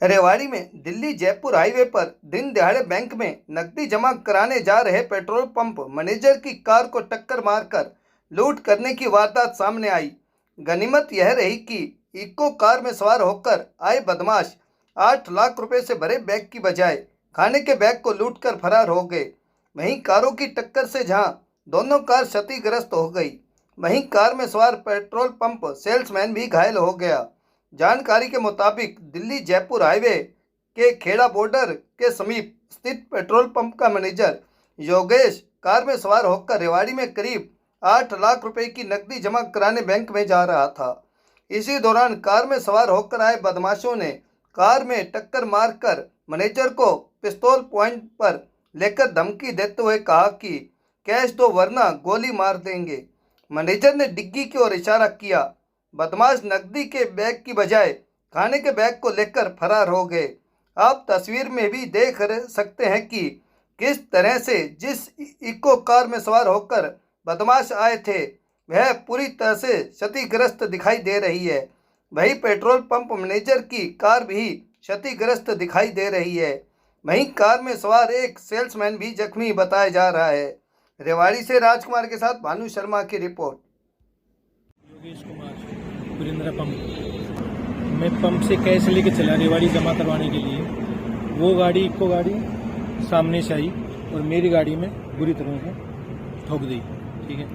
रेवाड़ी में दिल्ली जयपुर हाईवे पर दिन दहाड़े बैंक में नकदी जमा कराने जा रहे पेट्रोल पंप मैनेजर की कार को टक्कर मारकर लूट करने की वारदात सामने आई। गनीमत यह रही कि इको कार में सवार होकर आए बदमाश 8 लाख रुपए से भरे बैग की बजाय खाने के बैग को लूटकर फरार हो गए। वहीं कारों की टक्कर से जहां दोनों कार क्षतिग्रस्त हो गई, वहीं कार में सवार पेट्रोल पंप सेल्समैन भी घायल हो गया। जानकारी के मुताबिक दिल्ली जयपुर हाईवे के खेड़ा बॉर्डर के समीप स्थित पेट्रोल पंप का मैनेजर योगेश कार में सवार होकर रेवाड़ी में करीब 8 लाख रुपए की नकदी जमा कराने बैंक में जा रहा था। इसी दौरान कार में सवार होकर आए बदमाशों ने कार में टक्कर मारकर मैनेजर को पिस्तौल पॉइंट पर लेकर धमकी देते हुए कहा कि कैश दो वरना गोली मार देंगे। मैनेजर ने डिग्गी की ओर इशारा किया। बदमाश नकदी के बैग की बजाय खाने के बैग को लेकर फरार हो गए। आप तस्वीर में भी देख सकते हैं कि किस तरह से जिस इको कार में सवार होकर बदमाश आए थे वह पूरी तरह से क्षतिग्रस्त दिखाई दे रही है। वहीं पेट्रोल पंप मैनेजर की कार भी क्षतिग्रस्त दिखाई दे रही है। वहीं कार में सवार एक सेल्समैन भी जख्मी बताया जा रहा है। रेवाड़ी से राजकुमार के साथ भानु शर्मा की रिपोर्ट। योगेश कुमार, पुरेंद्र पंप। मैं पंप से कैश लेके चला रेवाड़ी जमा करवाने के लिए। वो गाड़ी इको गाड़ी सामने से आई और मेरी गाड़ी में बुरी तरह से ठोक दी। ठीक है,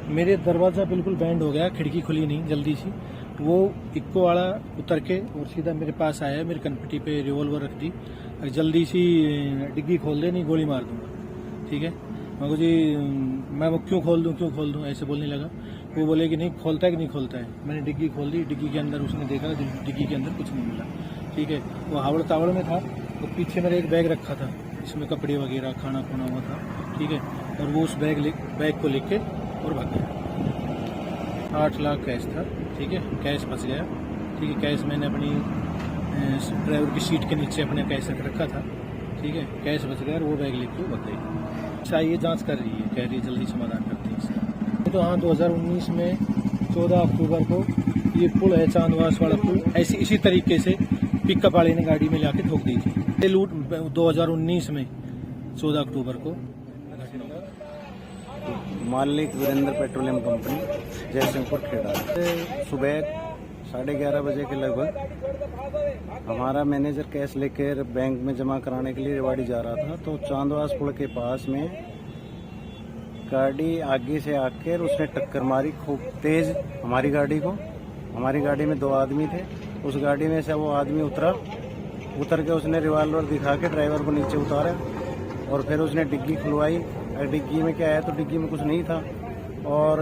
मेरे दरवाज़ा बिल्कुल बैंड हो गया, खिड़की खुली नहीं जल्दी सी। वो इक्को वाला उतर के और सीधा मेरे पास आया, मेरी कनपट्टी पे रिवॉल्वर रख दी, जल्दी सी डिग्गी खोल दे, नहीं गोली मार दूंगा। ठीक है, मैं को जी मैं वो क्यों खोल दूं ऐसे बोलने लगा। वो बोले कि नहीं खोलता है कि नहीं खोलता है। मैंने डिग्गी खोल दी, डिग्गी के अंदर उसने देखा, डिग्गी के अंदर कुछ नहीं मिला। ठीक है, वो हावड़ तावड़ में था, तो पीछे मेरा एक बैग रखा था, इसमें कपड़े वगैरह खाना खुना हुआ था। ठीक है, और वो उस बैग को लेके और भाग गया। 8 लाख कैश था। ठीक है, कैश फंस गया। ठीक है, कैश मैंने अपनी ड्राइवर की सीट के नीचे अपने कैश रख रखा था। ठीक है, कैश बच गया और वो बैग लेके वो भाग गई। अच्छा, ये जांच कर रही है, कह रही है जल्दी समाधान करते हैं इसका। तो हाँ, 2019 में 14 अक्टूबर को ये पुल है, चांदवास वाला पुल, ऐसी इसी तरीके से पिकअप वाले ने गाड़ी में लाके ठोक दी थी। ये लूट 2019 में 14 अक्टूबर को। मालिक वीरेंद्र पेट्रोलियम कंपनी, जयसिंहपुर खेड़ा। सुबह 11:30 बजे के लगभग हमारा मैनेजर कैश लेकर बैंक में जमा कराने के लिए रेवाड़ी जा रहा था। तो चांदवास पुल के पास में गाड़ी आगे से आकर उसने टक्कर मारी खूब तेज हमारी गाड़ी को। हमारी गाड़ी में 2 आदमी थे। उस गाड़ी में से वो आदमी उतर के उसने रिवॉल्वर दिखा के ड्राइवर को नीचे उतारा और फिर उसने डिग्गी खुलवाई। डिग्गी में क्या है, तो डिग्गी में कुछ नहीं था। और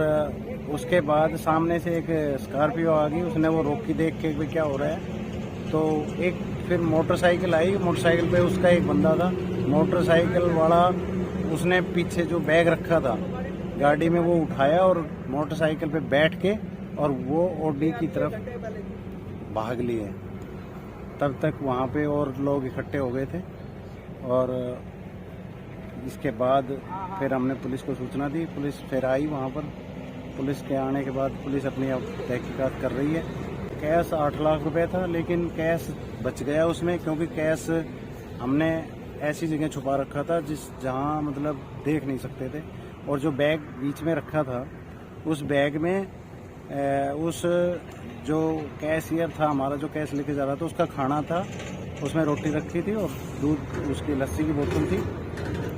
उसके बाद सामने से एक स्कॉर्पियो आ गई, उसने वो रोकी, देख के भाई क्या हो रहा है। तो एक फिर मोटरसाइकिल आई, मोटरसाइकिल पे उसका एक बंदा था। मोटरसाइकिल वाला उसने पीछे जो बैग रखा था गाड़ी में वो उठाया और मोटरसाइकिल पे बैठ के और वो ओडी की तरफ भाग लिए। तब तक वहाँ पे और लोग इकट्ठे हो गए थे और इसके बाद फिर हमने पुलिस को सूचना दी। पुलिस फिर आई वहाँ पर। पुलिस के आने के बाद पुलिस अपनी अब तहकीकात कर रही है। कैश 8 लाख रुपए था, लेकिन कैश बच गया उसमें, क्योंकि कैश हमने ऐसी जगह छुपा रखा था जहाँ मतलब देख नहीं सकते थे। और जो बैग बीच में रखा था, उस बैग में उस जो कैशियर था हमारा, जो कैश लेके जा रहा था, उसका खाना था, उसमें रोटी रखी थी और दूध, उसकी लस्सी की बोतल थी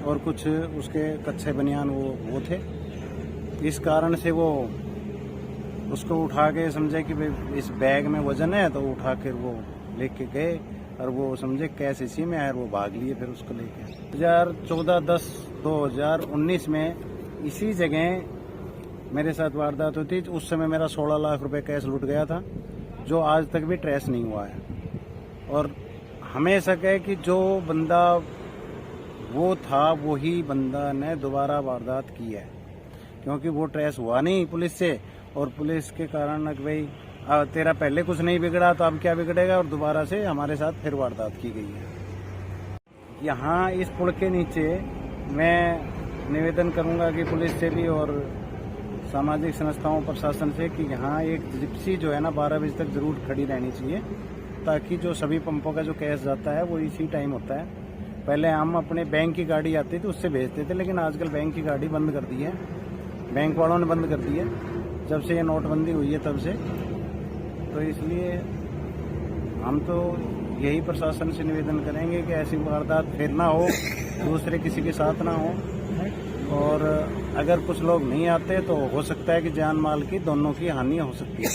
और कुछ उसके कच्चे बनियान वो थे। इस कारण से वो उसको उठा के समझे कि भाई इस बैग में वजन है, तो उठा कर वो लेके गए और वो समझे कैश इसी में है और वो भाग लिए फिर उसको लेके। 2014-10-2019 में इसी जगह मेरे साथ वारदात हुई थी। उस समय मेरा 16 लाख रुपए कैश लूट गया था, जो आज तक भी ट्रेस नहीं हुआ है। और हमें शक है कि जो बंदा वो था वही बंदा ने दोबारा वारदात की है, क्योंकि वो ट्रेस हुआ नहीं पुलिस से। और पुलिस के कारण भाई तेरा पहले कुछ नहीं बिगड़ा तो अब क्या बिगड़ेगा, और दोबारा से हमारे साथ फिर वारदात की गई है। यहाँ इस पुल के नीचे मैं निवेदन करूँगा कि पुलिस से भी और सामाजिक संस्थाओं प्रशासन से कि यहाँ एक जिप्सी जो है ना 12 बजे तक जरूर खड़ी रहनी चाहिए, ताकि जो सभी पंपों का जो कैश जाता है वो इसी टाइम होता है। पहले हम अपने बैंक की गाड़ी आती थी उससे भेजते थे, लेकिन आजकल बैंक की गाड़ी बंद कर दी है, बैंक वालों ने बंद कर दी है जब से ये नोटबंदी हुई है तब से। तो इसलिए हम तो यही प्रशासन से निवेदन करेंगे कि ऐसी वारदात फिर ना हो, दूसरे किसी के साथ ना हो, और अगर कुछ लोग नहीं आते तो हो सकता है कि जान माल की दोनों की हानि हो सकती है।